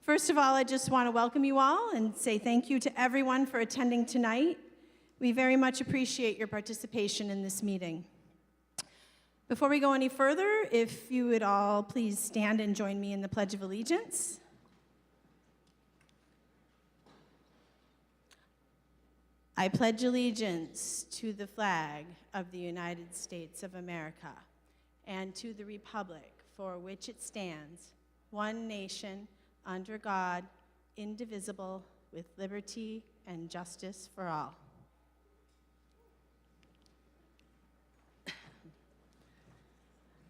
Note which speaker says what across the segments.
Speaker 1: First of all, I just want to welcome you all and say thank you to everyone for attending tonight. We very much appreciate your participation in this meeting. Before we go any further, if you would all please stand and join me in the Pledge of Allegiance. I pledge allegiance to the flag of the United States of America and to the republic for which it stands, one nation, under God, indivisible, with liberty and justice for all.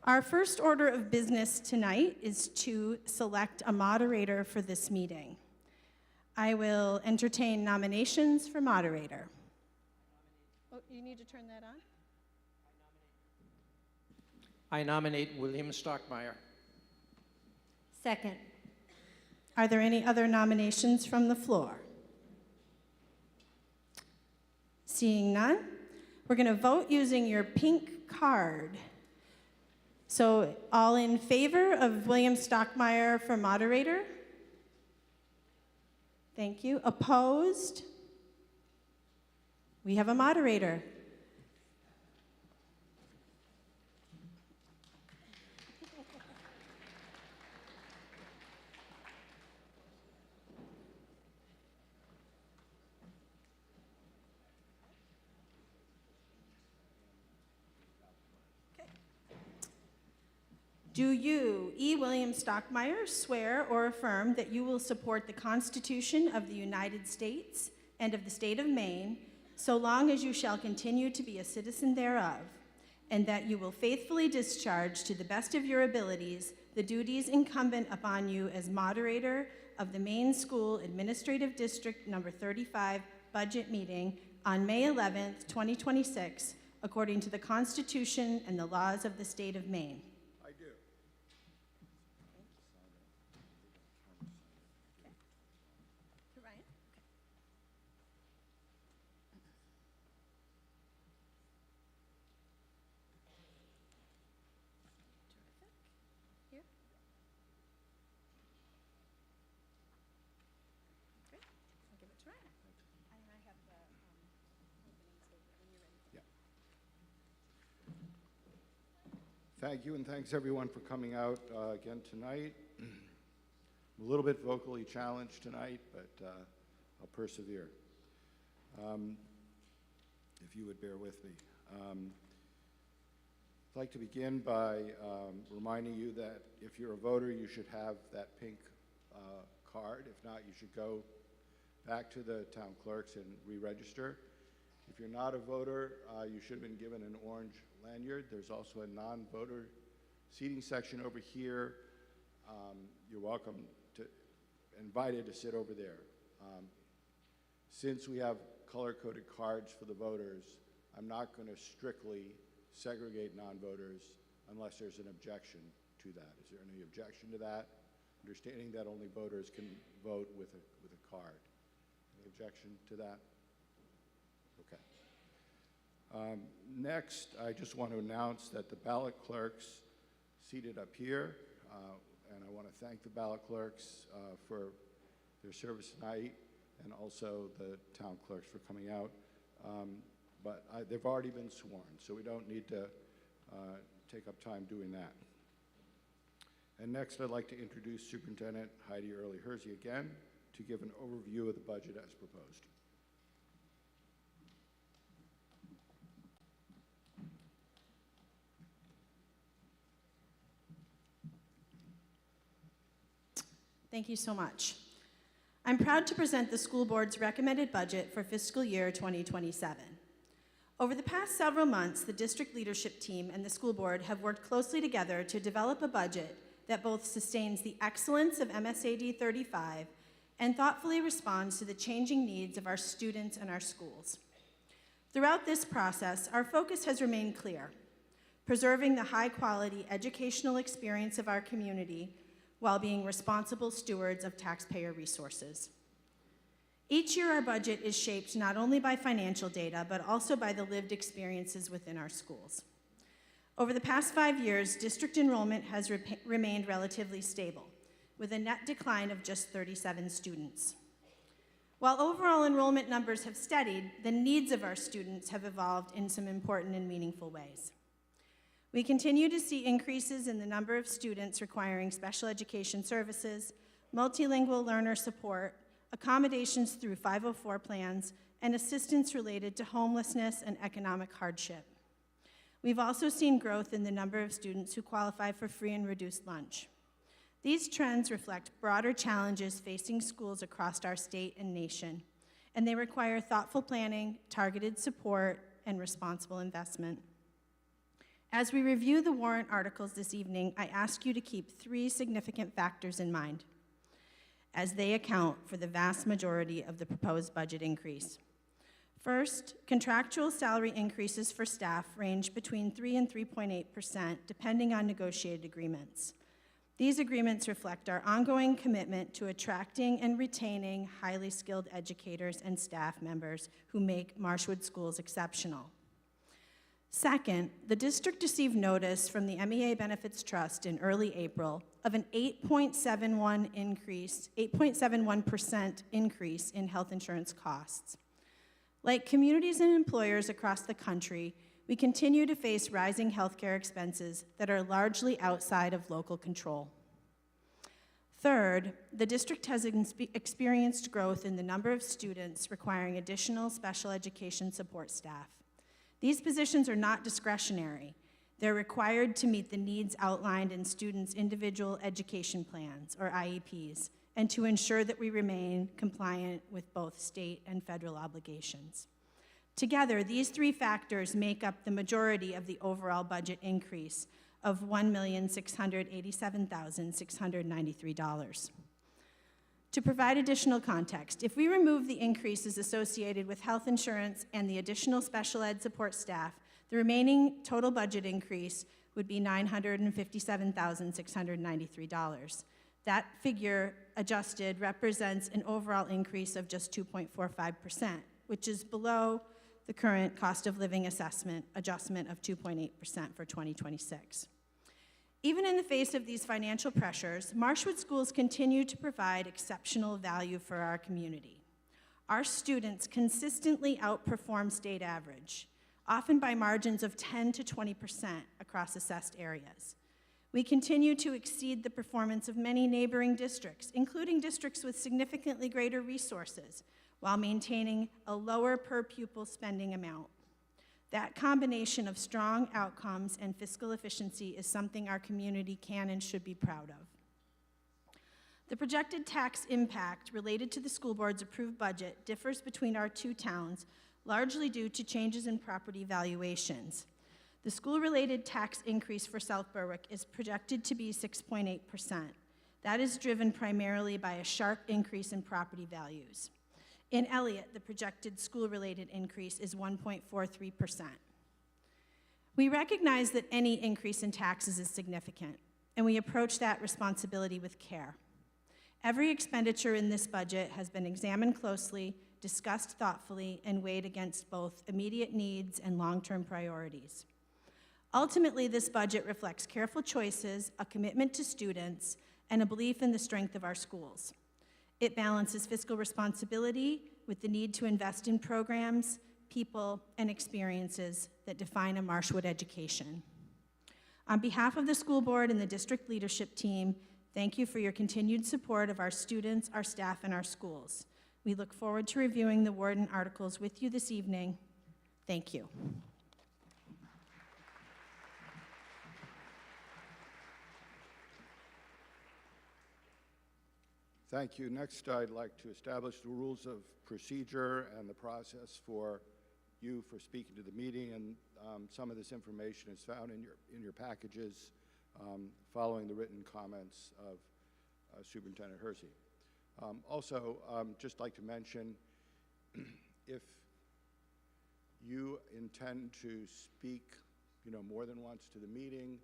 Speaker 1: Our first order of business tonight is to select a moderator for this meeting. I will entertain nominations for moderator. Oh, you need to turn that on?
Speaker 2: I nominate William Stockmeyer.
Speaker 3: Second.
Speaker 1: Are there any other nominations from the floor? Seeing none, we're going to vote using your pink card. So, all in favor of William Stockmeyer for moderator? Thank you. Opposed? We have a moderator. Do you, E. William Stockmeyer, swear or affirm that you will support the Constitution of the United States and of the state of Maine, so long as you shall continue to be a citizen thereof, and that you will faithfully discharge to the best of your abilities the duties incumbent upon you as moderator of the Maine School Administrative District Number 35 budget meeting on May 11th, 2026, according to the Constitution and the laws of the state of Maine?
Speaker 4: Thank you, and thanks everyone for coming out again tonight. I'm a little bit vocally challenged tonight, but I'll persevere. If you would bear with me. I'd like to begin by reminding you that if you're a voter, you should have that pink card. If not, you should go back to the town clerks and re-register. If you're not a voter, you should have been given an orange lanyard. There's also a non-voter seating section over here. You're welcome to, invited to sit over there. Since we have color-coded cards for the voters, I'm not going to strictly segregate non-voters unless there's an objection to that. Is there any objection to that? Understanding that only voters can vote with a card. Any objection to that? Okay. Next, I just want to announce that the ballot clerks seated up here, and I want to thank the ballot clerks for their service tonight, and also the town clerks for coming out. But they've already been sworn, so we don't need to take up time doing that. And next, I'd like to introduce Superintendent Heidi Early-Hersey again to give an overview of the budget as proposed.
Speaker 1: Thank you so much. I'm proud to present the school board's recommended budget for fiscal year 2027. Over the past several months, the district leadership team and the school board have worked closely together to develop a budget that both sustains the excellence of MSAD 35 and thoughtfully responds to the changing needs of our students and our schools. Throughout this process, our focus has remained clear: preserving the high-quality educational experience of our community while being responsible stewards of taxpayer resources. Each year, our budget is shaped not only by financial data, but also by the lived experiences within our schools. Over the past 5 years, district enrollment has remained relatively stable, with a net decline of just 37 students. While overall enrollment numbers have steadied, the needs of our students have evolved in some important and meaningful ways. We continue to see increases in the number of students requiring special education services, multilingual learner support, accommodations through 504 plans, and assistance related to homelessness and economic hardship. We've also seen growth in the number of students who qualify for free and reduced lunch. These trends reflect broader challenges facing schools across our state and nation, and they require thoughtful planning, targeted support, and responsible investment. As we review the warrant articles this evening, I ask you to keep 3 significant factors in mind as they account for the vast majority of the proposed budget increase. First, contractual salary increases for staff range between 3 and 3.8%, depending on negotiated agreements. These agreements reflect our ongoing commitment to attracting and retaining highly skilled educators and staff members who make Marshwood schools exceptional. Second, the district received notice from the MEA Benefits Trust in early April of an 8.71% increase in health insurance costs. Like communities and employers across the country, we continue to face rising healthcare expenses that are largely outside of local control. Third, the district has experienced growth in the number of students requiring additional special education support staff. These positions are not discretionary. They're required to meet the needs outlined in students' individual education plans, or IEPs, and to ensure that we remain compliant with both state and federal obligations. Together, these 3 factors make up the majority of the overall budget increase of $1,687,693. To provide additional context, if we remove the increases associated with health insurance and the additional special ed support staff, the remaining total budget increase would be $957,693. That figure, adjusted, represents an overall increase of just 2.45%, which is below the current cost of living assessment adjustment of 2.8% for 2026. Even in the face of these financial pressures, Marshwood schools continue to provide exceptional value for our community. Our students consistently outperform state average, often by margins of 10 to 20% across assessed areas. We continue to exceed the performance of many neighboring districts, including districts with significantly greater resources, while maintaining a lower per pupil spending amount. That combination of strong outcomes and fiscal efficiency is something our community can and should be proud of. The projected tax impact related to the school board's approved budget differs between our 2 towns, largely due to changes in property valuations. The school-related tax increase for South Berwick is projected to be 6.8%. That is driven primarily by a sharp increase in property values. In Elliott, the projected school-related increase is 1.43%. We recognize that any increase in taxes is significant, and we approach that responsibility with care. Every expenditure in this budget has been examined closely, discussed thoughtfully, and weighed against both immediate needs and long-term priorities. Ultimately, this budget reflects careful choices, a commitment to students, and a belief in the strength of our schools. It balances fiscal responsibility with the need to invest in programs, people, and experiences that define a Marshwood education. On behalf of the school board and the district leadership team, thank you for your continued support of our students, our staff, and our schools. We look forward to reviewing the warrant articles with you this evening. Thank you.
Speaker 4: Thank you. Next, I'd like to establish the rules of procedure and the process for you for speaking to the meeting, and some of this information is found in your packages following the written comments of Superintendent Hersey. Also, just like to mention, if you intend to speak, more than once to the meeting,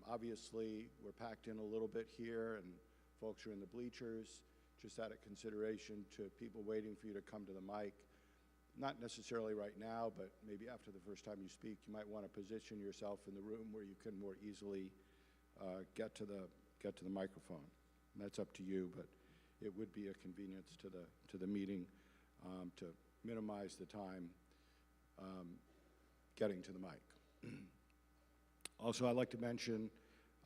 Speaker 4: obviously we're packed in a little bit here, and folks are in the bleachers. Just out of consideration to people waiting for you to come to the mic. Not necessarily right now, but maybe after the first time you speak, you might want to position yourself in the room where you can more easily get to the microphone. And that's up to you, but it would be a convenience to the meeting to minimize the time getting to the mic. Also, I'd like to mention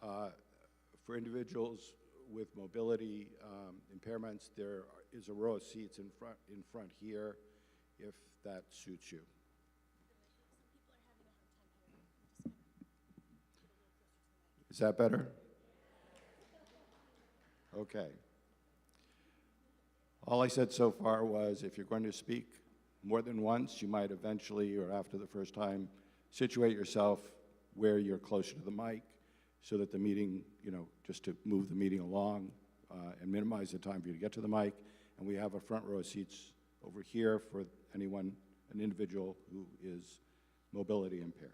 Speaker 4: for individuals with mobility impairments, there is a row of seats in front here, if that suits you. Is that better? Okay. All I said so far was if you're going to speak more than once, you might eventually, or after the first time, situate yourself where you're closer to the mic so that the meeting, just to move the meeting along and minimize the time for you to get to the mic. And we have a front row of seats over here for anyone, an individual who is mobility impaired.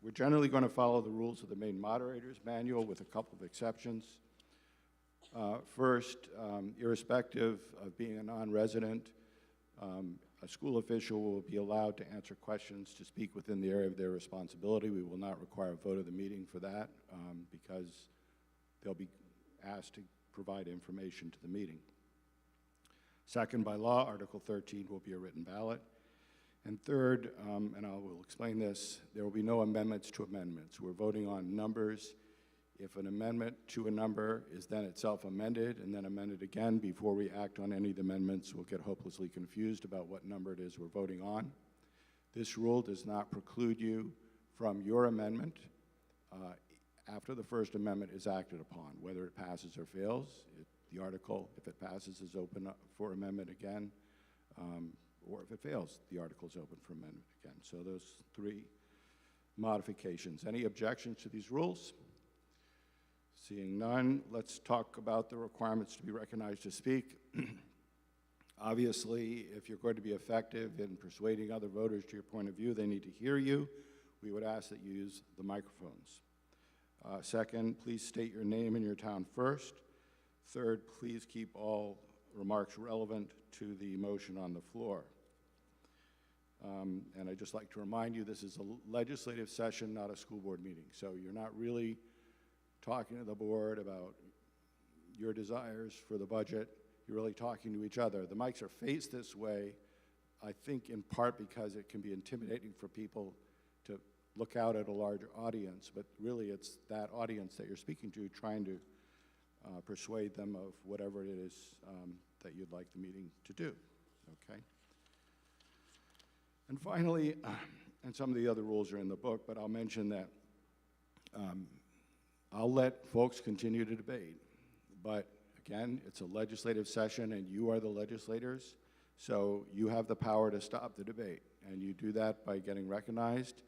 Speaker 4: We're generally going to follow the rules of the main moderator's manual with a couple of exceptions. First, irrespective of being a non-resident, a school official will be allowed to answer questions to speak within the area of their responsibility. We will not require a vote of the meeting for that because they'll be asked to provide information to the meeting. Second, by law, Article 13 will be a written ballot. And third, and I will explain this, there will be no amendments to amendments. We're voting on numbers. If an amendment to a number is then itself amended and then amended again before we act on any of the amendments, we'll get hopelessly confused about what number it is we're voting on. This rule does not preclude you from your amendment after the first amendment is acted upon, whether it passes or fails. The article, if it passes, is open up for amendment again, or if it fails, the article is open for amendment again. So those three modifications. Any objections to these rules? Seeing none, let's talk about the requirements to be recognized to speak. Obviously, if you're going to be effective in persuading other voters to your point of view, they need to hear you. We would ask that you use the microphones. Second, please state your name and your town first. Third, please keep all remarks relevant to the motion on the floor. And I'd just like to remind you, this is a legislative session, not a school board meeting. So you're not really talking to the board about your desires for the budget. You're really talking to each other. The mics are faced this way, I think in part because it can be intimidating for people to look out at a larger audience, but really it's that audience that you're speaking to, trying to persuade them of whatever it is that you'd like the meeting to do, okay? And finally, and some of the other rules are in the book, but I'll mention that I'll let folks continue to debate, but again, it's a legislative session and you are the legislators, so you have the power to stop the debate. And you do that by getting recognized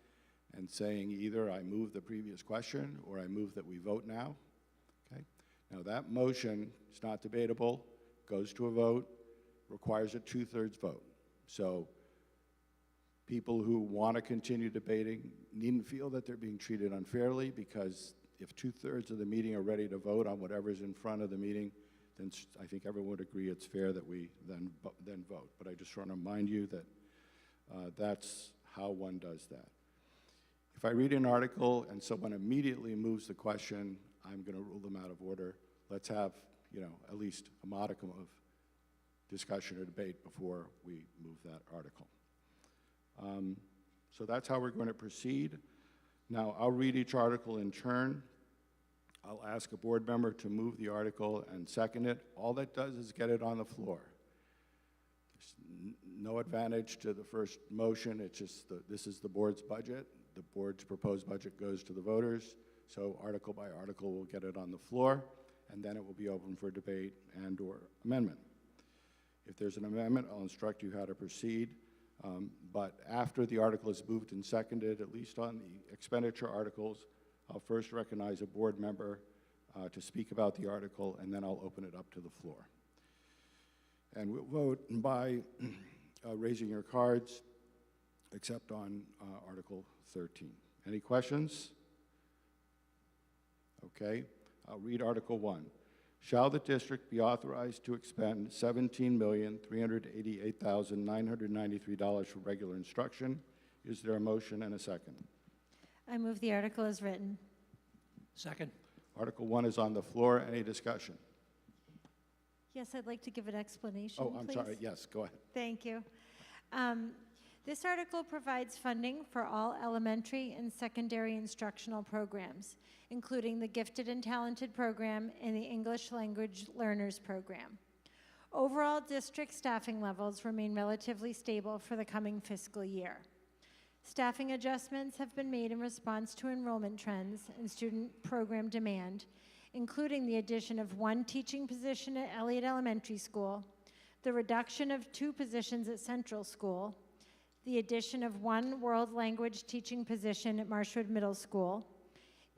Speaker 4: and saying either I move the previous question or I move that we vote now, okay? Now that motion is not debatable, goes to a vote, requires a 2/3 vote. So people who want to continue debating needn't feel that they're being treated unfairly, because if 2/3 of the meeting are ready to vote on whatever's in front of the meeting, then I think everyone would agree it's fair that we then vote. But I just want to remind you that that's how one does that. If I read an article and someone immediately moves the question, I'm going to rule them out of order. Let's have, at least a modicum of discussion or debate before we move that article. So that's how we're going to proceed. Now, I'll read each article in turn. I'll ask a board member to move the article and second it. All that does is get it on the floor. There's no advantage to the first motion. It's just this is the board's budget. The board's proposed budget goes to the voters. So article by article, we'll get it on the floor, and then it will be open for debate and or amendment. If there's an amendment, I'll instruct you how to proceed. But after the article is moved and seconded, at least on the expenditure articles, I'll first recognize a board member to speak about the article, and then I'll open it up to the floor. And we'll vote by raising your cards, except on Article 13. Any questions? Okay, I'll read Article 1. Shall the district be authorized to expend $17,388,993 for regular instruction? Is there a motion and a second?
Speaker 3: I move the article as written.
Speaker 2: Second.
Speaker 4: Article 1 is on the floor. Any discussion?
Speaker 3: Yes, I'd like to give an explanation,
Speaker 4: Oh, I'm
Speaker 3: please.
Speaker 4: sorry. Yes, go ahead.
Speaker 3: Thank you. This article provides funding for all elementary and secondary instructional programs, including the Gifted and Talented program and the English Language Learners program. Overall, district staffing levels remain relatively stable for the coming fiscal year. Staffing adjustments have been made in response to enrollment trends and student program demand, including the addition of 1 teaching position at Elliott Elementary School, the reduction of 2 positions at Central School, the addition of 1 world language teaching position at Marshwood Middle School,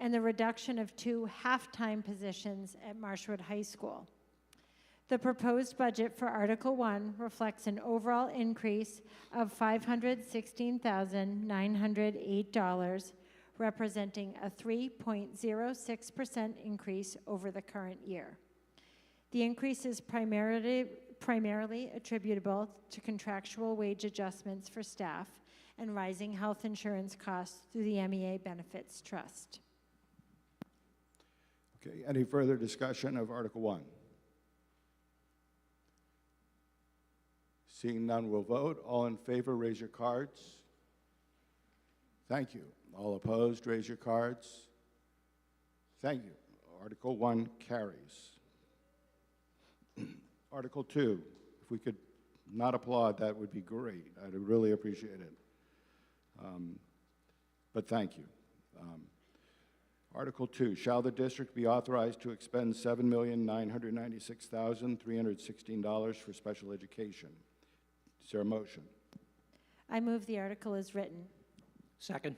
Speaker 3: and the reduction of 2 half-time positions at Marshwood High School. The proposed budget for Article 1 reflects an overall increase of $516,908, representing a 3.06% increase over the current year. The increase is primarily attributable to contractual wage adjustments for staff and rising health insurance costs through the MEA Benefits Trust.
Speaker 4: Okay, any further discussion of Article 1? Seeing none, we'll vote. All in favor, raise your cards. Thank you. All opposed, raise your cards. Thank you. Article 1 carries. Article 2, if we could not applaud, that would be great. I'd really appreciate it. But thank you. Article 2, shall the district be authorized to expend $7,996,316 for special education? Is there a motion?
Speaker 3: I move the article as written.
Speaker 2: Second.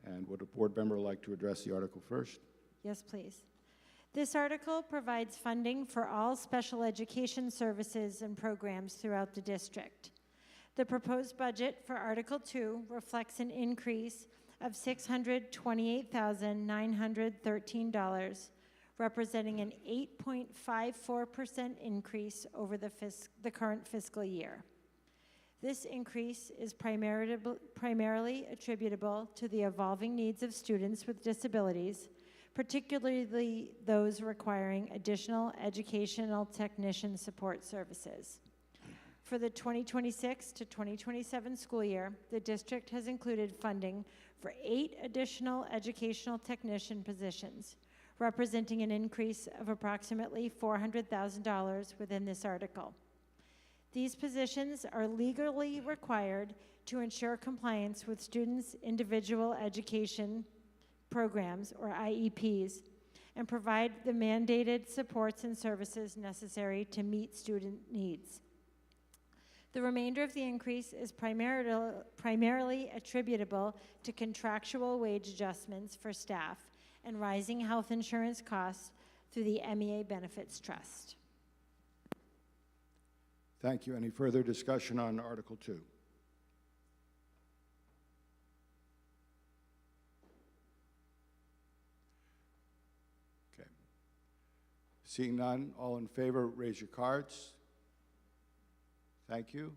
Speaker 4: And would a board member like to address the article first?
Speaker 3: Yes, please. This article provides funding for all special education services and programs throughout the district. The proposed budget for Article 2 reflects an increase of $628,913, representing an 8.54% increase over the current fiscal year. This increase is primarily attributable to the evolving needs of students with disabilities, particularly those requiring additional educational technician support services. For the 2026 to 2027 school year, the district has included funding for 8 additional educational technician positions, representing an increase of approximately $400,000 within this article. These positions are legally required to ensure compliance with students' individual education programs, or IEPs, and provide the mandated supports and services necessary to meet student needs. The remainder of the increase is primarily attributable to contractual wage adjustments for staff and rising health insurance costs through the MEA Benefits Trust.
Speaker 4: Thank you. Any further discussion on Article 2? Okay. Seeing none, all in favor, raise your cards. Thank you.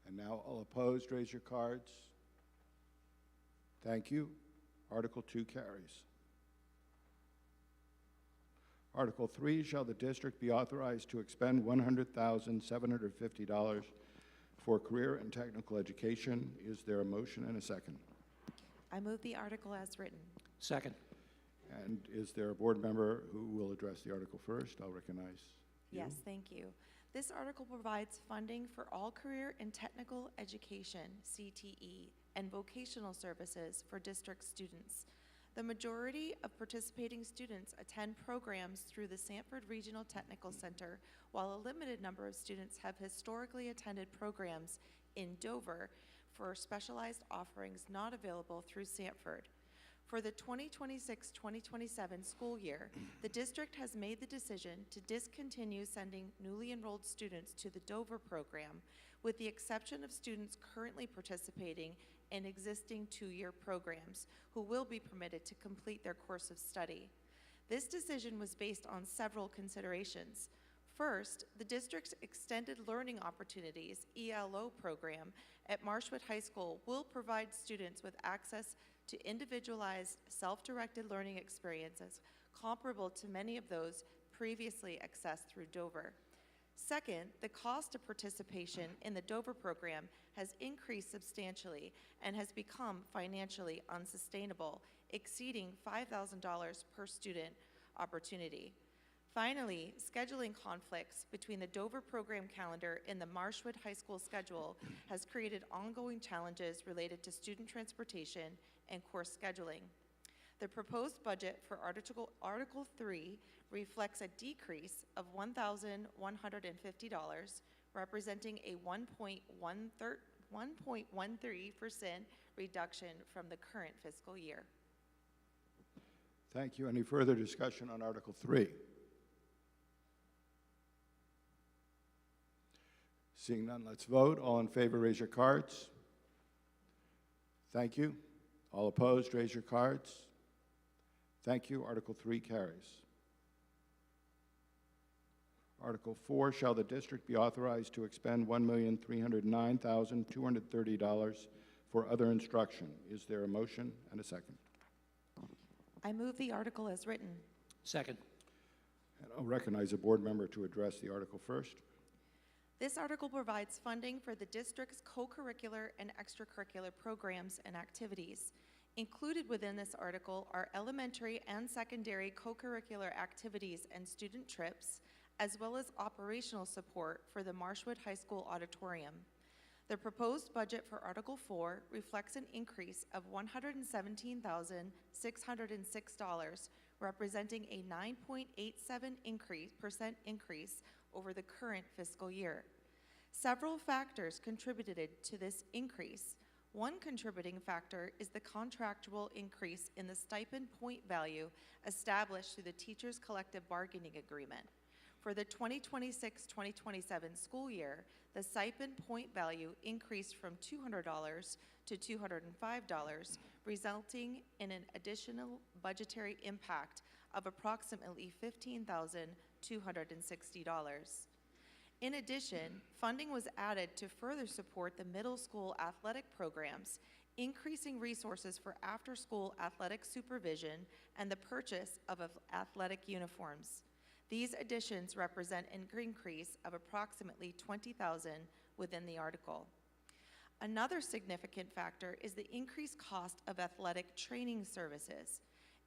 Speaker 4: And now all opposed, raise your cards. Thank you. Article 2 carries. Article 3, shall the district be authorized to expend $100,750 for career and technical education? Is there a motion and a second?
Speaker 5: I move the article as written.
Speaker 2: Second.
Speaker 4: And is there a board member who will address the article first? I'll recognize you.
Speaker 5: Yes, thank you. This article provides funding for all career and technical education, CTE, and vocational services for district students. The majority of participating students attend programs through the Sanford Regional Technical Center, while a limited number of students have historically attended programs in Dover for specialized offerings not available through Sanford. For the 2026-2027 school year, the district has made the decision to discontinue sending newly enrolled students to the Dover program, with the exception of students currently participating in existing 2-year programs who will be permitted to complete their course of study. This decision was based on several considerations. First, the district's Extended Learning Opportunities, ELO program at Marshwood High School will provide students with access to individualized, self-directed learning experiences comparable to many of those previously accessed through Dover. Second, the cost of participation in the Dover program has increased substantially and has become financially unsustainable, exceeding $5,000 per student opportunity. Finally, scheduling conflicts between the Dover program calendar and the Marshwood High School schedule has created ongoing challenges related to student transportation and course scheduling. The proposed budget for Article 3 reflects a decrease of $1,150, representing a 1.13% reduction from the current fiscal year.
Speaker 4: Thank you. Any further discussion on Article 3? Seeing none, let's vote. All in favor, raise your cards. Thank you. All opposed, raise your cards. Thank you. Article 3 carries. Article 4, shall the district be authorized to expend $1,309,230 for other instruction? Is there a motion and a second?
Speaker 5: I move the article as written.
Speaker 2: Second.
Speaker 4: And I'll recognize a board member to address the article first.
Speaker 5: This article provides funding for the district's co-curricular and extracurricular programs and activities. Included within this article are elementary and secondary co-curricular activities and student trips, as well as operational support for the Marshwood High School auditorium. The proposed budget for Article 4 reflects an increase of $117,606, representing a 9.87% increase over the current fiscal year. Several factors contributed to this increase. One contributing factor is the contractual increase in the stipend point value established through the Teachers' Collective Bargaining Agreement. For the 2026-2027 school year, the stipend point value increased from $200 to $205, resulting in an additional budgetary impact of approximately $15,260. In addition, funding was added to further support the middle school athletic programs, increasing resources for after-school athletic supervision and the purchase of athletic uniforms. These additions represent an increase of approximately $20,000 within the article. Another significant factor is the increased cost of athletic training services.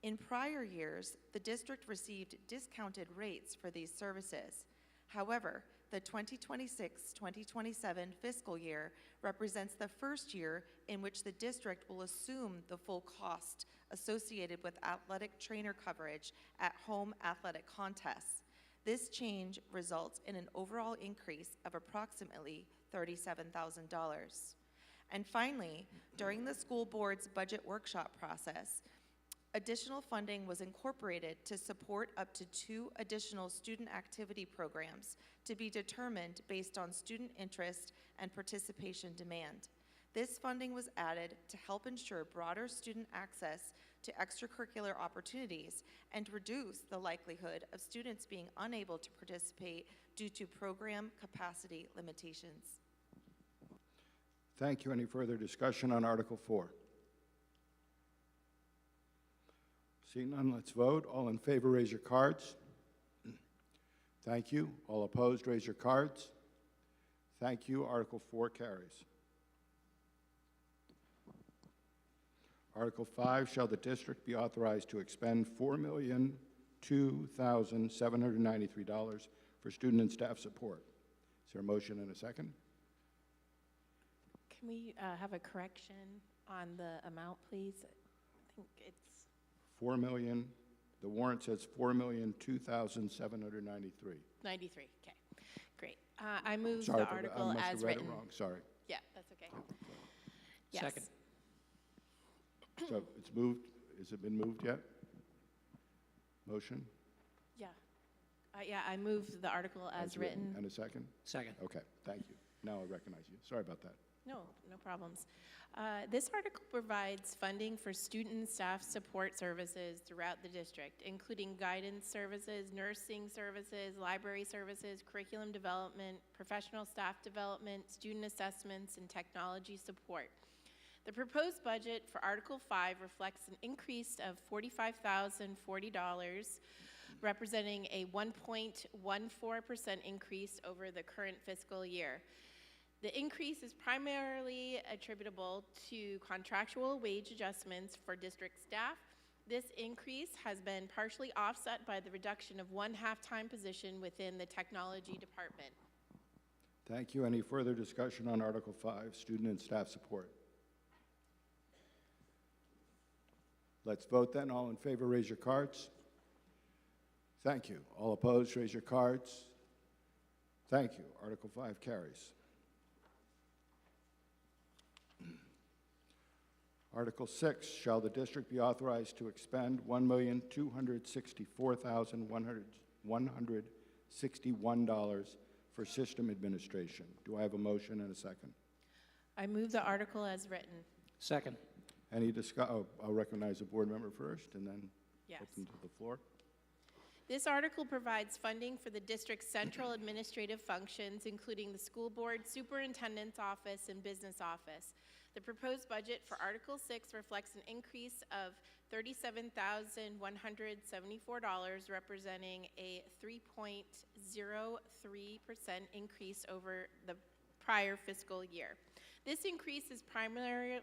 Speaker 5: In prior years, the district received discounted rates for these services. However, the 2026-2027 fiscal year represents the first year in which the district will assume the full cost associated with athletic trainer coverage at home athletic contests. This change results in an overall increase of approximately $37,000. And finally, during the school board's budget workshop process, additional funding was incorporated to support up to 2 additional student activity programs to be determined based on student interest and participation demand. This funding was added to help ensure broader student access to extracurricular opportunities and reduce the likelihood of students being unable to participate due to program capacity limitations.
Speaker 4: Thank you. Any further discussion on Article 4? Seeing none, let's vote. All in favor, raise your cards. Thank you. All opposed, raise your cards. Thank you. Article 4 carries. Article 5, shall the district be authorized to expend $4,002,793 for student and staff support? Is there a motion and a second?
Speaker 6: Can we have a correction on the amount, please? I think it's
Speaker 4: 4 million. The warrant says $4,002,793.
Speaker 6: 93. Okay, great. I move
Speaker 4: Sorry,
Speaker 6: the article
Speaker 4: I must
Speaker 6: as
Speaker 4: have read
Speaker 6: written.
Speaker 4: it wrong. Sorry.
Speaker 6: Yeah, that's okay. Yes.
Speaker 2: Second.
Speaker 4: So it's moved. Has it been moved yet? Motion?
Speaker 6: Yeah. Yeah, I move the article as written.
Speaker 4: And a second?
Speaker 2: Second.
Speaker 4: Okay, thank you. Now I recognize you. Sorry about that.
Speaker 6: No problems. This article provides funding for student and staff support services throughout the district, including guidance services, nursing services, library services, curriculum development, professional staff development, student assessments, and technology support. The proposed budget for Article 5 reflects an increase of $45,040, representing a 1.14% increase over the current fiscal year. The increase is primarily attributable to contractual wage adjustments for district staff. This increase has been partially offset by the reduction of one half-time position within the technology department.
Speaker 4: Thank you. Any further discussion on Article 5, student and staff support? Let's vote then. All in favor, raise your cards. Thank you. All opposed, raise your cards. Thank you. Article 5 carries. Article 6, shall the district be authorized to expend $1,264,161 for system administration? Do I have a motion and a second?
Speaker 6: I move the article as written.
Speaker 2: Second.
Speaker 4: Any discussion? I'll recognize the board member first and then
Speaker 6: Yes.
Speaker 4: open to the floor.
Speaker 6: This article provides funding for the district's central administrative functions, including the school board, superintendent's office, and business office. The proposed budget for Article 6 reflects an increase of $37,174, representing a 3.03% increase over the prior fiscal year. This increase is primarily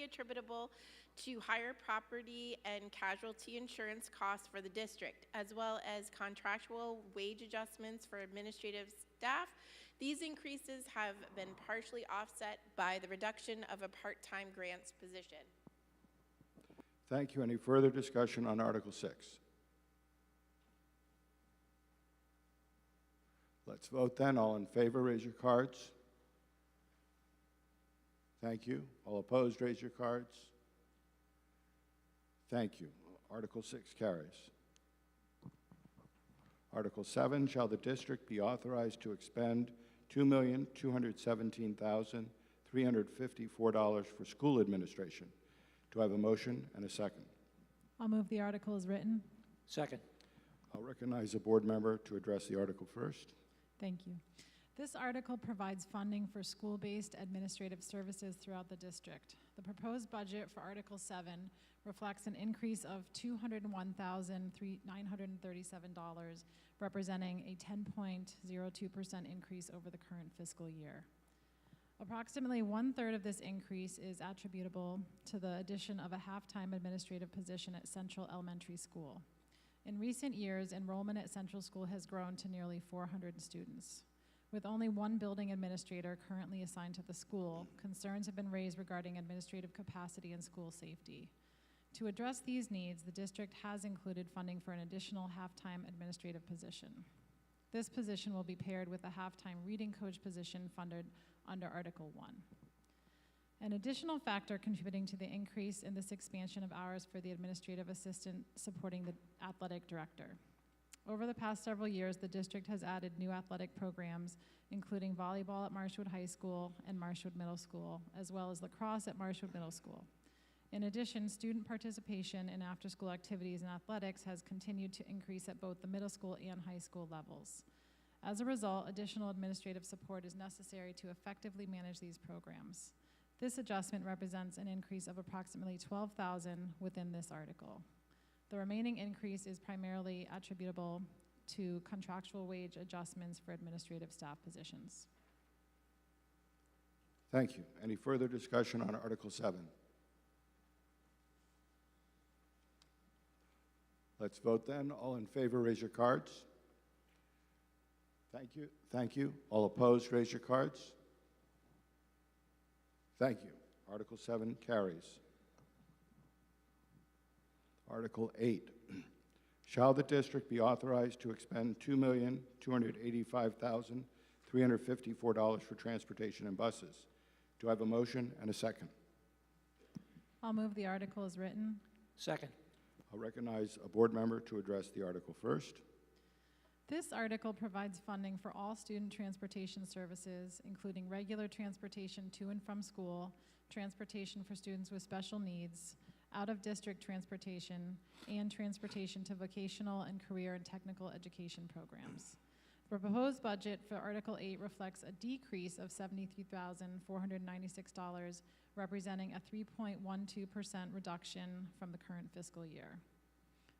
Speaker 6: attributable to higher property and casualty insurance costs for the district, as well as contractual wage adjustments for administrative staff. These increases have been partially offset by the reduction of a part-time grants position.
Speaker 4: Thank you. Any further discussion on Article 6? Let's vote then. All in favor, raise your cards. Thank you. All opposed, raise your cards. Thank you. Article 6 carries. Article 7, shall the district be authorized to expend $2,217,354 for school administration? Do I have a motion and a second?
Speaker 7: I'll move the article as written.
Speaker 2: Second.
Speaker 4: I'll recognize a board member to address the article first.
Speaker 7: Thank you. This article provides funding for school-based administrative services throughout the district. The proposed budget for Article 7 reflects an increase of $201,937, representing a 10.02% increase over the current fiscal year. Approximately 1/3 of this increase is attributable to the addition of a half-time administrative position at Central Elementary School. In recent years, enrollment at Central School has grown to nearly 400 students. With only one building administrator currently assigned to the school, concerns have been raised regarding administrative capacity and school safety. To address these needs, the district has included funding for an additional half-time administrative position. This position will be paired with a half-time reading coach position funded under Article 1. An additional factor contributing to the increase in this expansion of hours for the administrative assistant supporting the athletic director. Over the past several years, the district has added new athletic programs, including volleyball at Marshwood High School and Marshwood Middle School, as well as lacrosse at Marshwood Middle School. In addition, student participation in after-school activities and athletics has continued to increase at both the middle school and high school levels. As a result, additional administrative support is necessary to effectively manage these programs. This adjustment represents an increase of approximately $12,000 within this article. The remaining increase is primarily attributable to contractual wage adjustments for administrative staff positions.
Speaker 4: Thank you. Any further discussion on Article 7? Let's vote then. All in favor, raise your cards. Thank you. Thank you. All opposed, raise your cards. Thank you. Article 7 carries. Article 8, shall the district be authorized to expend $2,285,354 for transportation and buses? Do I have a motion and a second?
Speaker 7: I'll move the article as written.
Speaker 2: Second.
Speaker 4: I'll recognize a board member to address the article first.
Speaker 7: This article provides funding for all student transportation services, including regular transportation to and from school, transportation for students with special needs, out-of-district transportation, and transportation to vocational and career and technical education programs. The proposed budget for Article 8 reflects a decrease of $73,496, representing a 3.12% reduction from the current fiscal year.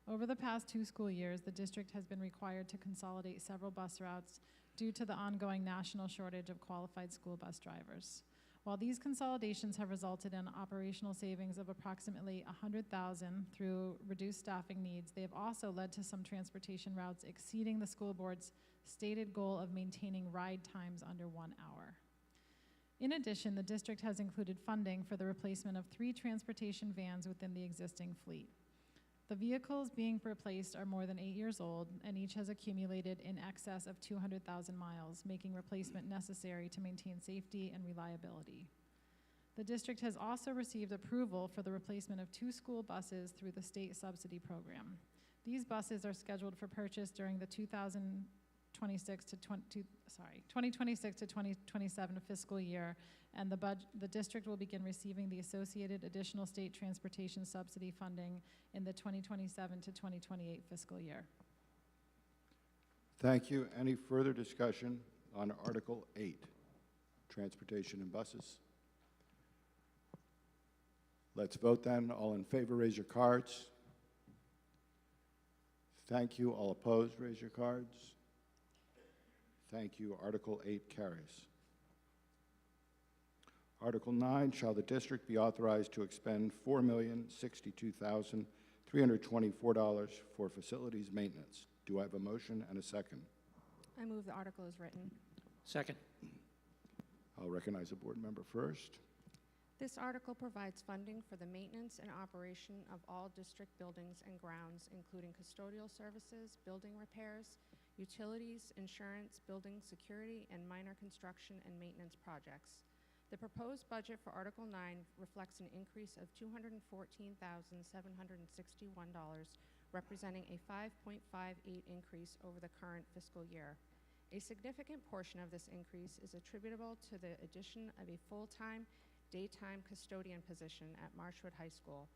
Speaker 7: Over the past 2 school years, the district has been required to consolidate several bus routes due to the ongoing national shortage of qualified school bus drivers. While these consolidations have resulted in operational savings of approximately $100,000 through reduced staffing needs, they have also led to some transportation routes exceeding the school board's stated goal of maintaining ride times under 1 hour. In addition, the district has included funding for the replacement of 3 transportation vans within the existing fleet. The vehicles being replaced are more than 8 years old, and each has accumulated in excess of 200,000 miles, making replacement necessary to maintain safety and reliability. The district has also received approval for the replacement of 2 school buses through the state subsidy program. These buses are scheduled for purchase during the 2026 to 2027 fiscal year, and the district will begin receiving the associated additional state transportation subsidy funding in the 2027 to 2028 fiscal year.
Speaker 4: Thank you. Any further discussion on Article 8, transportation and buses? Let's vote then. All in favor, raise your cards. Thank you. All opposed, raise your cards. Thank you. Article 8 carries. Article 9, shall the district be authorized to expend $4,062,324 for facilities maintenance? Do I have a motion and a second?
Speaker 8: I move the article is written.
Speaker 2: Second.
Speaker 4: I'll recognize a board member first.
Speaker 8: This article provides funding for the maintenance and operation of all district buildings and grounds, including custodial services, building repairs, utilities, insurance, building security, and minor construction and maintenance projects. The proposed budget for Article 9 reflects an increase of $214,761, representing a 5.58 increase over the current fiscal year. A significant portion of this increase is attributable to the addition of a full-time, daytime custodian position at Marshwood High School.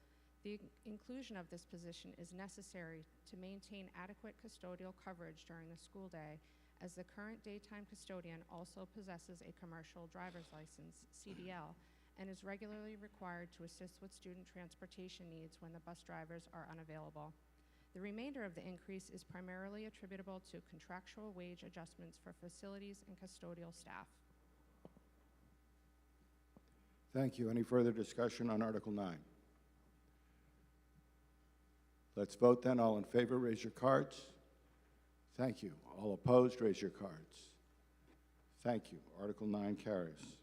Speaker 8: The inclusion of this position is necessary to maintain adequate custodial coverage during the school day, as the current daytime custodian also possesses a commercial driver's license, CDL, and is regularly required to assist with student transportation needs when the bus drivers are unavailable. The remainder of the increase is primarily attributable to contractual wage adjustments for facilities and custodial staff.
Speaker 4: Thank you. Any further discussion on Article 9? Let's vote then. All in favor, raise your cards. Thank you. All opposed, raise your cards. Thank you. Article 9 carries.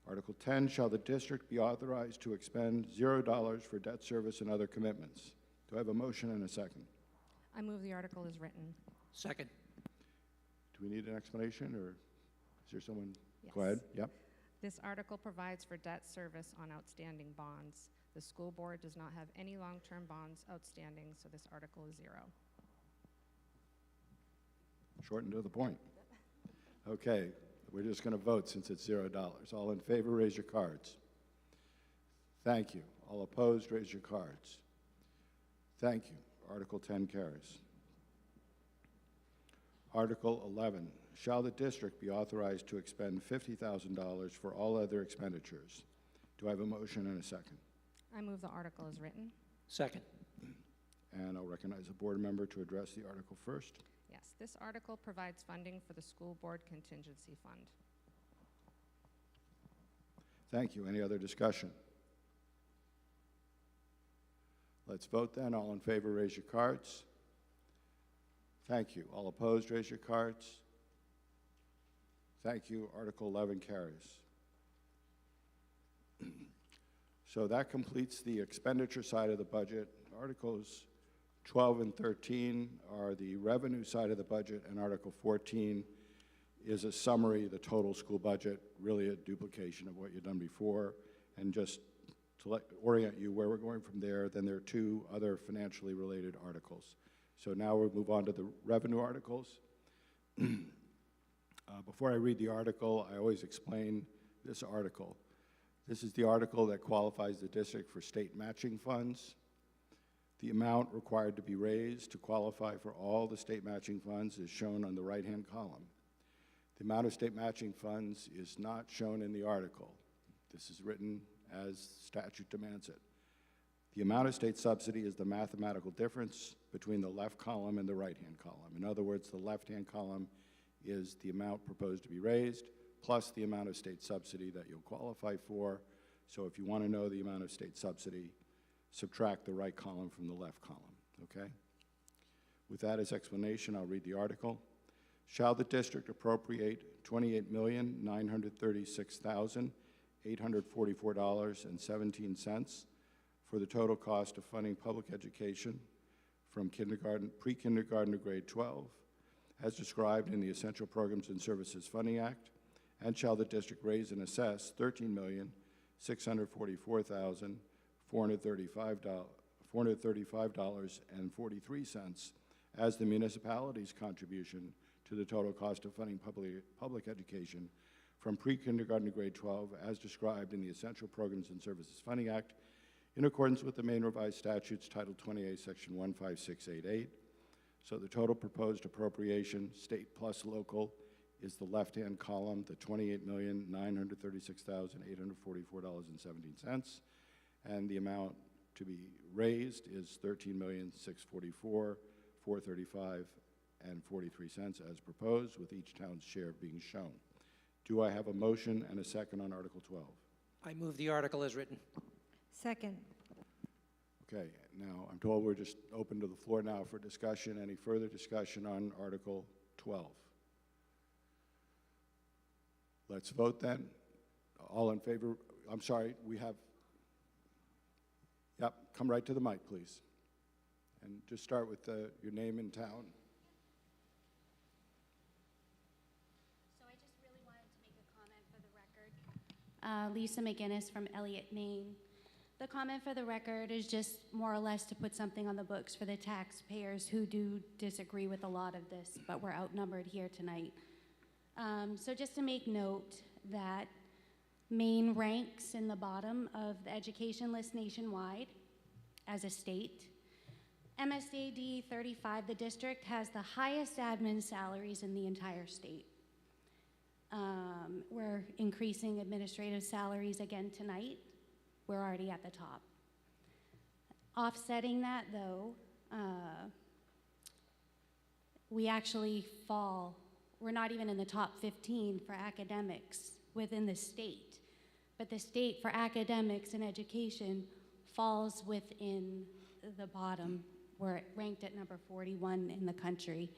Speaker 4: Article 10, shall the district be authorized to expend $0 for debt service and other commitments? Do I have a motion and a second?
Speaker 8: I move the article is written.
Speaker 2: Second.
Speaker 4: Do we need an explanation, or is there someone?
Speaker 8: Yes.
Speaker 4: Go ahead. Yep.
Speaker 8: This article provides for debt service on outstanding bonds. The school board does not have any long-term bonds outstanding, so this article is 0.
Speaker 4: Short and to the point. Okay, we're just going to vote since it's $0. All in favor, raise your cards. Thank you. All opposed, raise your cards. Thank you. Article 10 carries. Article 11, shall the district be authorized to expend $50,000 for all other expenditures? Do I have a motion and a second?
Speaker 8: I move the article is written.
Speaker 2: Second.
Speaker 4: And I'll recognize a board member to address the article first.
Speaker 8: Yes, this article provides funding for the school board contingency fund.
Speaker 4: Thank you. Any other discussion? Let's vote then. All in favor, raise your cards. Thank you. All opposed, raise your cards. Thank you. Article 11 carries. So that completes the expenditure side of the budget. Articles 12 and 13 are the revenue side of the budget, and Article 14 is a summary of the total school budget, really a duplication of what you've done before. And just to orient you where we're going from there, then there are 2 other financially related articles. So now we'll move on to the revenue articles. Before I read the article, I always explain this article. This is the article that qualifies the district for state matching funds. The amount required to be raised to qualify for all the state matching funds is shown on the right-hand column. The amount of state matching funds is not shown in the article. This is written as statute demands it. The amount of state subsidy is the mathematical difference between the left column and the right-hand column. In other words, the left-hand column is the amount proposed to be raised plus the amount of state subsidy that you'll qualify for. So if you want to know the amount of state subsidy, subtract the right column from the left column, okay? With that as explanation, I'll read the article. Shall the district appropriate $28,936,844.17 for the total cost of funding public education from pre-kindergarten to grade 12, as described in the Essential Programs and Services Funding Act, and shall the district raise and assess $13,644,435.43 as the municipality's contribution to the total cost of funding public education from pre-kindergarten to grade 12, as described in the Essential Programs and Services Funding Act, in accordance with the Maine Revised Statutes, Title 28, Section 15688. So the total proposed appropriation, state plus local, is the left-hand column, the $28,936,844.17, and the amount to be raised is $13,644,435.43 as proposed, with each town's share being shown. Do I have a motion and a second on Article 12?
Speaker 2: I move the article as written.
Speaker 3: Second.
Speaker 4: Okay, now I'm told we're just open to the floor now for discussion. Any further discussion on Article 12? Let's vote then. All in favor? I'm sorry, we have, yep, come right to the mic, please. And just start with your name and town.
Speaker 9: So I just really wanted to make a comment for the record. Lisa McGinnis from Elliott, Maine. The comment for the record is just more or less to put something on the books for the taxpayers who do disagree with a lot of this, but we're outnumbered here tonight. So just to make note that Maine ranks in the bottom of the education list nationwide as a state. MSAD 35, the district, has the highest admin salaries in the entire state. We're increasing administrative salaries again tonight. We're already at the top. Offsetting that, though, we actually fall. We're not even in the top 15 for academics within the state. But the state for academics and education falls within the bottom. We're ranked at number 41 in the country.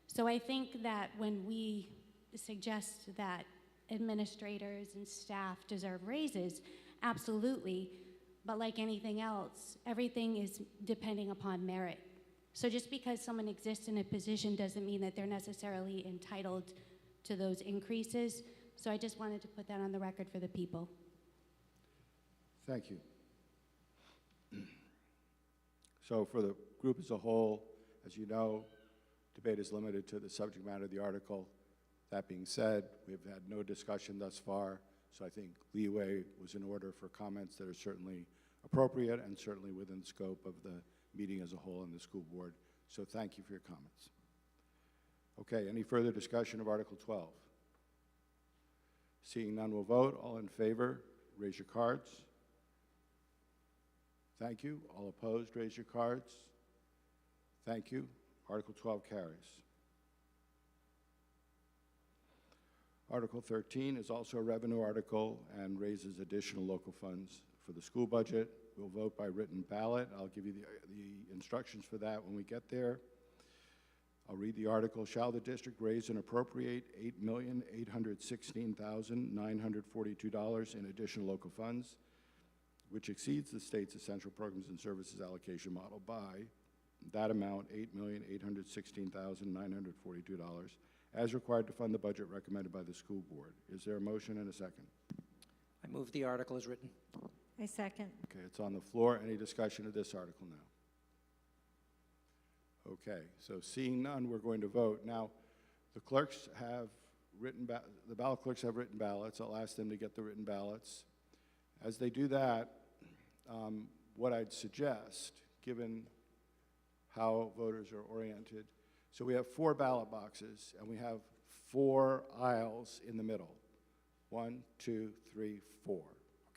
Speaker 9: So I think that when we suggest that administrators and staff deserve raises, absolutely, but like anything else, everything is depending upon merit. So just because someone exists in a position doesn't mean that they're necessarily entitled to those increases. So I just wanted to put that on the record for the people.
Speaker 4: Thank you. So for the group as a whole, as you know, debate is limited to the subject matter of the article. That being said, we've had no discussion thus far, so I think leeway was in order for comments that are certainly appropriate and certainly within the scope of the meeting as a whole and the school board. So thank you for your comments. Okay, any further discussion of Article 12? Seeing none, we'll vote. All in favor, raise your cards. Thank you. All opposed, raise your cards. Thank you. Article 12 carries. Article 13 is also a revenue article and raises additional local funds for the school budget. We'll vote by written ballot. I'll give you the instructions for that when we get there. I'll read the article. Shall the district raise and appropriate $8,816,942 in additional local funds, which exceeds the state's essential programs and services allocation model by that amount, $8,816,942, as required to fund the budget recommended by the school board? Is there a motion and a second?
Speaker 2: I move the article as written.
Speaker 3: I second.
Speaker 4: Okay, it's on the floor. Any discussion of this article now? Okay, so seeing none, we're going to vote. Now, the clerks have the ballot clerks have written ballots. I'll ask them to get the written ballots. As they do that, what I'd suggest, given how voters are oriented. So we have 4 ballot boxes, and we have 4 aisles in the middle. 1, 2, 3, 4,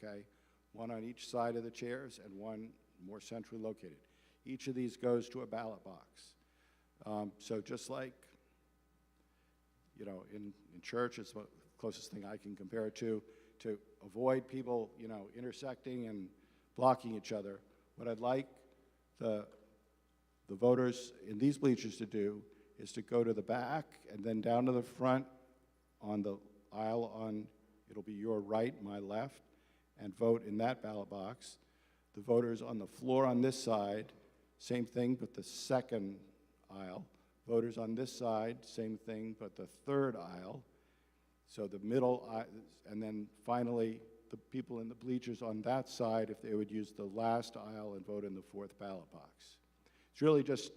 Speaker 4: okay? 1 on each side of the chairs and 1 more centrally located. Each of these goes to a ballot box. So just like, you know, in church, it's the closest thing I can compare it to avoid people, you know, intersecting and blocking each other. What I'd like the voters in these bleachers to do is to go to the back and then down to the front on the aisle on, it'll be your right, my left, and vote in that ballot box. The voters on the floor on this side, same thing, but the second aisle. Voters on this side, same thing, but the third aisle. So the middle, and then finally, the people in the bleachers on that side, if they would use the last aisle and vote in the 4th ballot box. It's really just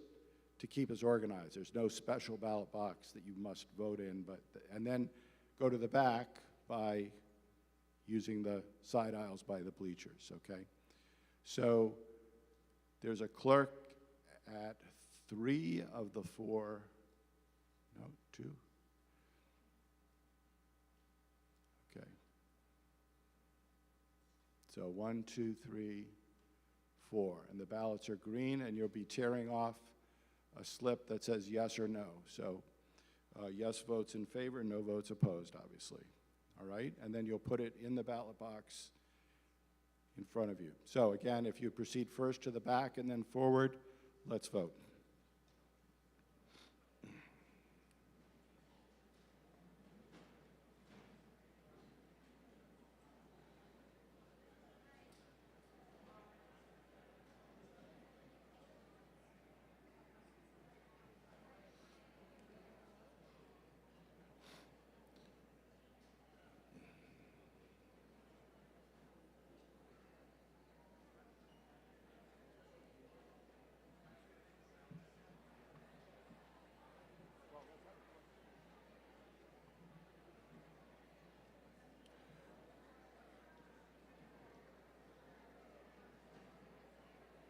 Speaker 4: to keep us organized. There's no special ballot box that you must vote in, and then go to the back by using the side aisles by the bleachers, okay? So there's a clerk at 3 of the 4, no, 2. Okay. So 1, 2, 3, 4. And the ballots are green, and you'll be tearing off a slip that says yes or no. So yes votes in favor, no votes opposed, obviously. All right? And then you'll put it in the ballot box in front of you. So again, if you proceed first to the back and then forward, let's vote.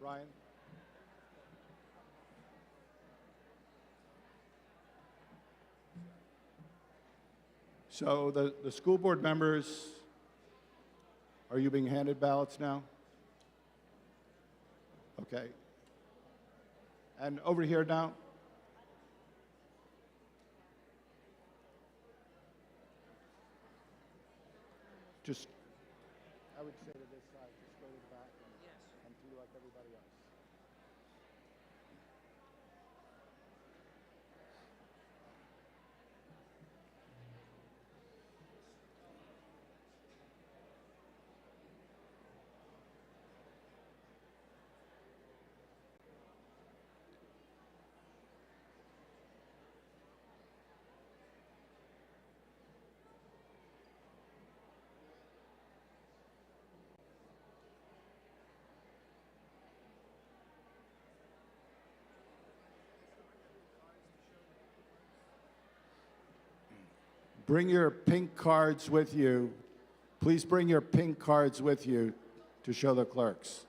Speaker 4: Ryan? So the school board members, are you being handed ballots now? Okay. And over here now? Just, I would say to this side, just go to the back and through like everybody else. Bring your pink cards with you. Please bring your pink cards with you to show the clerks.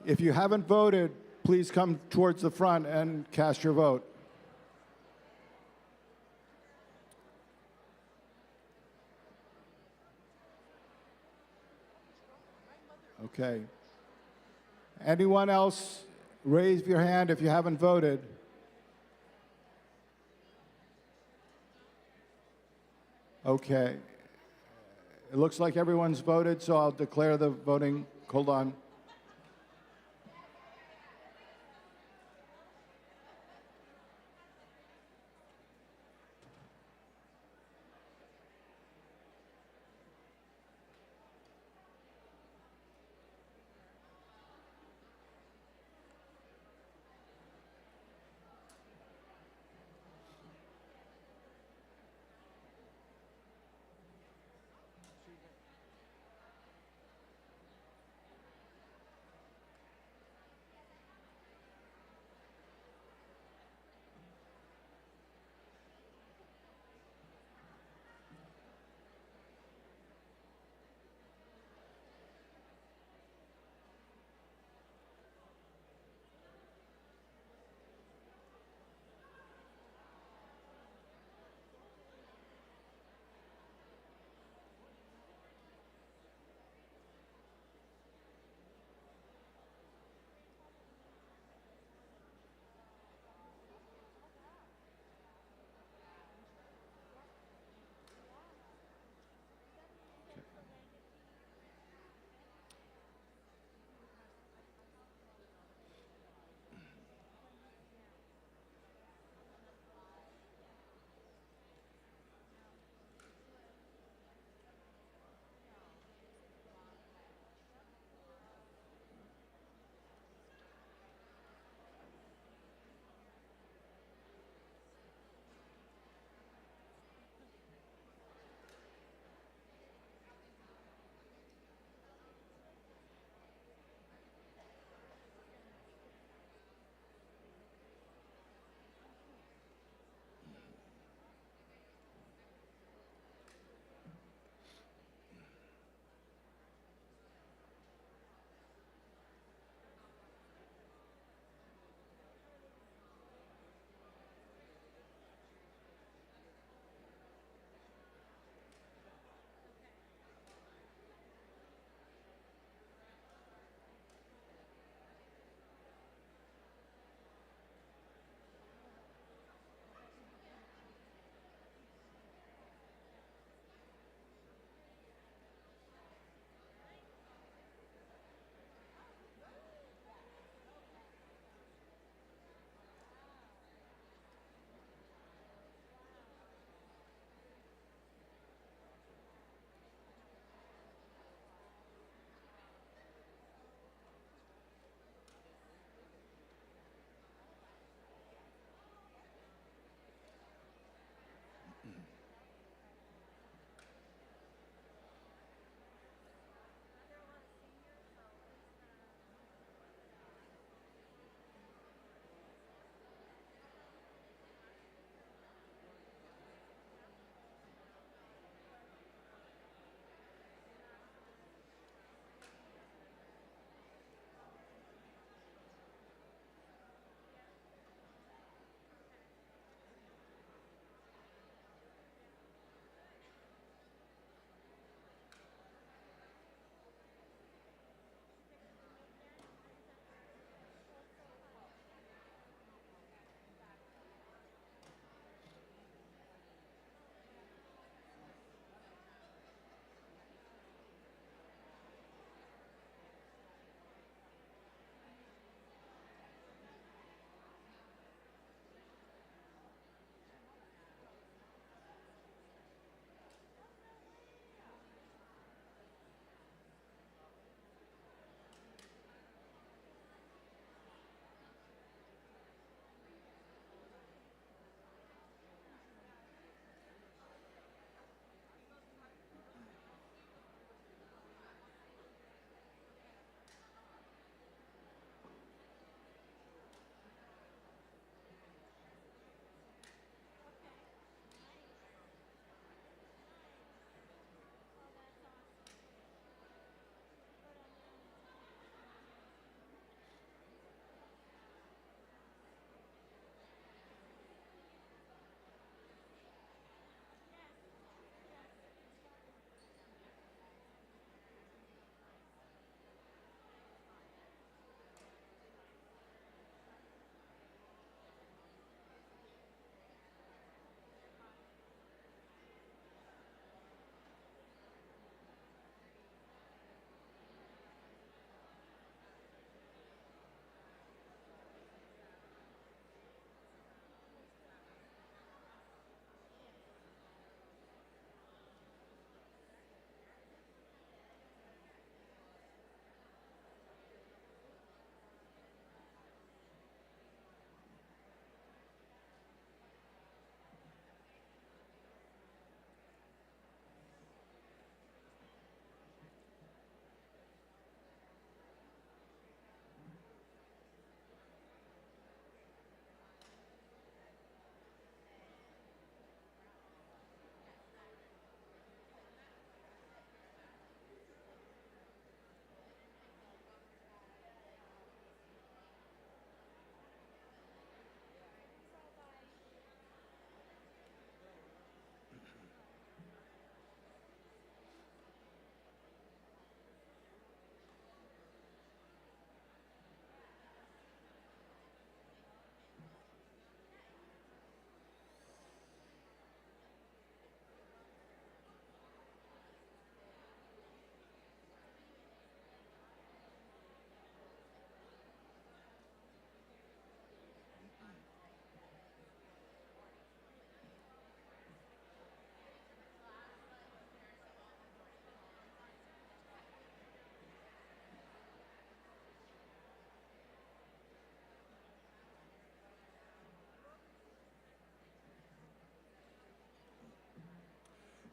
Speaker 4: If you haven't voted, please come towards the front and cast your vote. Okay. Anyone else, raise your hand if you haven't voted. Okay. It looks like everyone's voted, so I'll declare the voting. Hold on.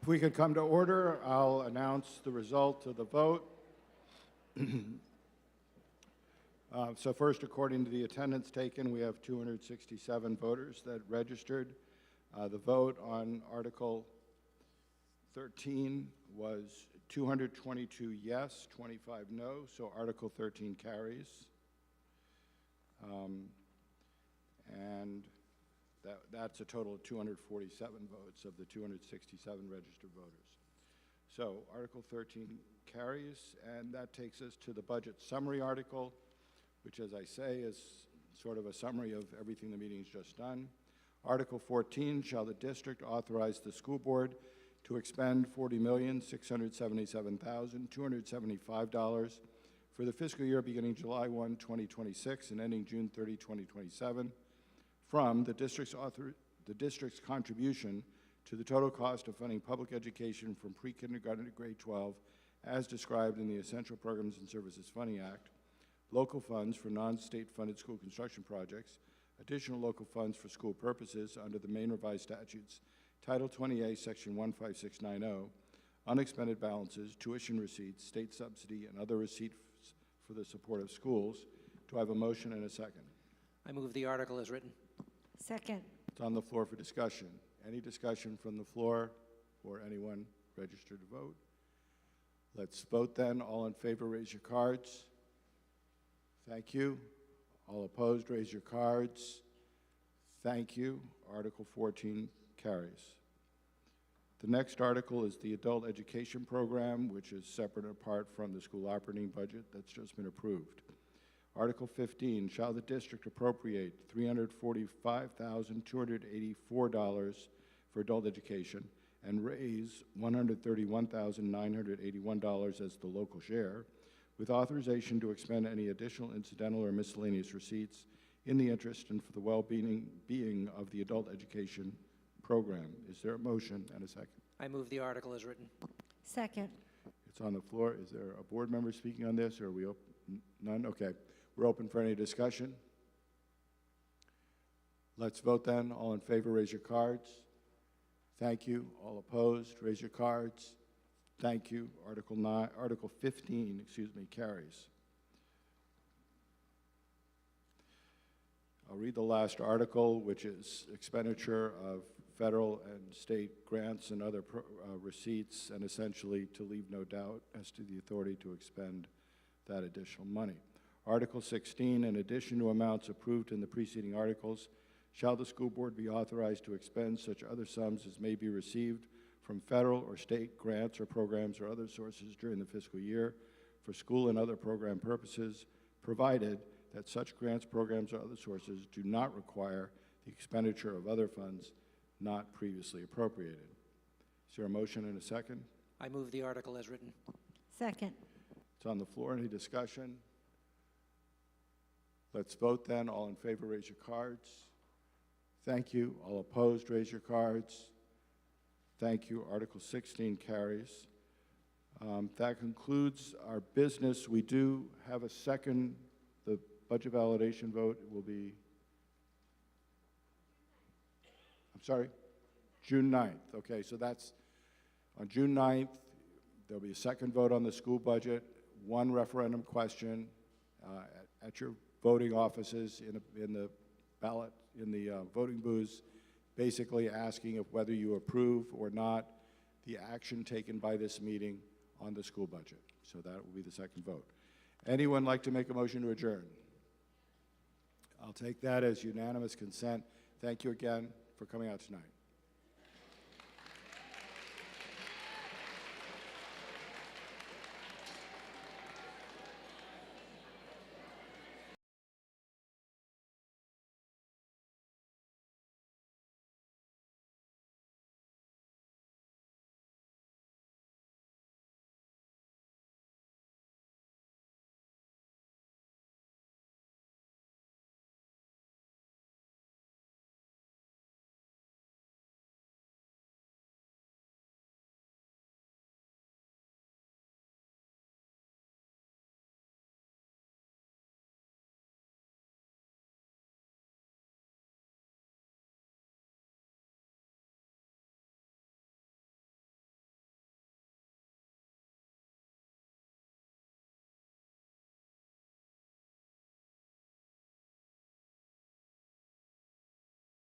Speaker 4: If we could come to order, I'll announce the result of the vote. So first, according to the attendance taken, we have 267 voters that registered. The vote on Article 13 was 222 yes, 25 no, so Article 13 carries. And that's a total of 247 votes of the 267 registered voters. So Article 13 carries, and that takes us to the budget summary article, which, as I say, is sort of a summary of everything the meeting's just done. Article 14, shall the district authorize the school board to expend $40,677,275 for the fiscal year beginning July 1, 2026 and ending June 30, 2027, from the district's contribution to the total cost of funding public education from pre-kindergarten to grade 12, as described in the Essential Programs and Services Funding Act, local funds for non-state funded school construction projects, additional local funds for school purposes under the Maine Revised Statutes, Title 20A, Section 15690, unexpended balances, tuition receipts, state subsidy, and other receipts for the support of schools. Do I have a motion and a second?
Speaker 2: I move the article as written.
Speaker 3: Second.
Speaker 4: It's on the floor for discussion. Any discussion from the floor or anyone registered to vote? Let's vote then. All in favor, raise your cards. Thank you. All opposed, raise your cards. Thank you. Article 14 carries. The next article is the Adult Education Program, which is separate and apart from the school operating budget that's just been approved. Article 15, shall the district appropriate $345,284 for adult education and raise $131,981 as the local share, with authorization to expend any additional incidental or miscellaneous receipts in the interest and for the well-being of the adult education program. Is there a motion and a second?
Speaker 2: I move the article as written.
Speaker 3: Second.
Speaker 4: It's on the floor. Is there a board member speaking on this, or are we open? None? Okay. We're open for any discussion. Let's vote then. All in favor, raise your cards. Thank you. All opposed, raise your cards. Thank you. Article 15, carries. I'll read the last article, which is expenditure of federal and state grants and other receipts, and essentially to leave no doubt as to the authority to expend that additional money. Article 16, in addition to amounts approved in the preceding articles, shall the school board be authorized to expend such other sums as may be received from federal or state grants or programs or other sources during the fiscal year for school and other program purposes, provided that such grants, programs, or other sources do not require the expenditure of other funds not previously appropriated. Is there a motion and a second?
Speaker 2: I move the article as written.
Speaker 3: Second.
Speaker 4: It's on the floor. Any discussion? Let's vote then. All in favor, raise your cards. Thank you. All opposed, raise your cards. Thank you. Article 16 carries. That concludes our business. We do have a second. The budget validation vote will be, I'm sorry, June 9th. Okay, so that's on June 9th. There'll be a second vote on the school budget, one referendum question at your voting offices in the ballot, in the voting booths, basically asking of whether you approve or not the action taken by this meeting on the school budget. So that will be the second vote. Anyone like to make a motion to adjourn? I'll take that as unanimous consent. Thank you again for coming out tonight.